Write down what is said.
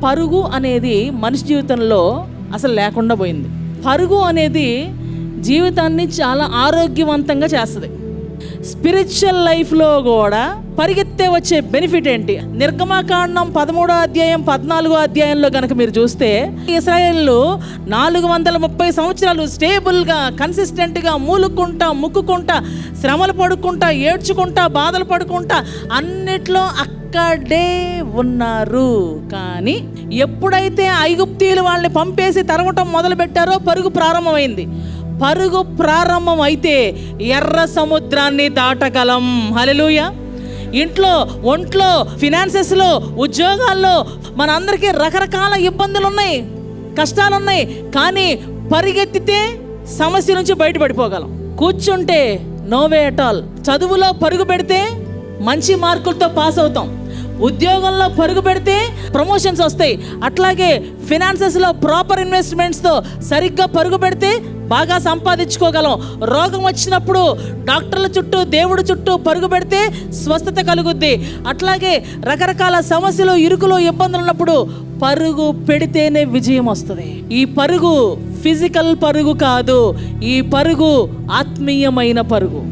పరుగు అనేది మనిషి జీవితంలో అసలు లేకుండా పోయింది. పరుగు అనేది జీవితాన్ని చాలా ఆరోగ్యవంతంగా చేస్తుంది. స్పిరిచువల్ లైఫ్లో కూడా పరిగెత్తే వచ్చే బెనిఫిట్ ఏంటి? నిర్గమకాండం 13వ అధ్యాయం 14వ అధ్యాయంలో కనుక మీరు చూస్తే, ఇశ్రాయేలు 430 సంవత్సరాలు స్టేబుల్గా, కన్సిస్టెంట్గా మూలుకుంటా, ముక్కుకుంటా, శ్రమలు పడుకుంటా, ఏడ్చుకుంటా, బాధలు పడుకుంటా అన్నిట్లో అక్కడే ఉన్నారు. కానీ ఎప్పుడైతే ఐగుప్తీయులు వాళ్ళని పంపేసి తరవటం మొదలు పెట్టారో పరుగు ప్రారంభమైంది. పరుగు ప్రారంభం అయితే ఎర్ర సముద్రాన్ని దాటగలం. హల్లెలూయా. ఇంట్లో, ఒంట్లో, ఫినాన్సెస్లో, ఉద్యోగాల్లో మనందరికీ రకరకాల ఇబ్బందులు ఉన్నాయి, కష్టాలు ఉన్నాయి. కానీ పరిగెత్తితే సమస్య నుంచి బయటపడిపోగలం. కూర్చుంటే నో వే అట్ ఆల్. చదువులో పరుగు పెడితే మంచి మార్కులతో పాస్ అవుతాం. ఉద్యోగంలో పరుగు పెడితే ప్రమోషన్స్ వస్తాయి. అట్లాగే ఫినాన్సెస్లో ప్రాపర్ ఇన్వెస్ట్మెంట్స్తో సరిగ్గా పరుగు పెడితే బాగా సంపాదించుకోగలం. రోగం వచ్చినప్పుడు డాక్టర్ల చుట్టూ, దేవుడి చుట్టూ పరుగు పెడితే స్వస్థత కలుగుద్ది. అట్లాగే రకరకాల సమస్యలు, ఇరుకులు, ఇబ్బందులు ఉన్నప్పుడు పరుగు పెడితేనే విజయం వస్తుంది. ఈ పరుగు ఫిజికల్ పరుగు కాదు, ఈ పరుగు ఆత్మీయమైన పరుగు.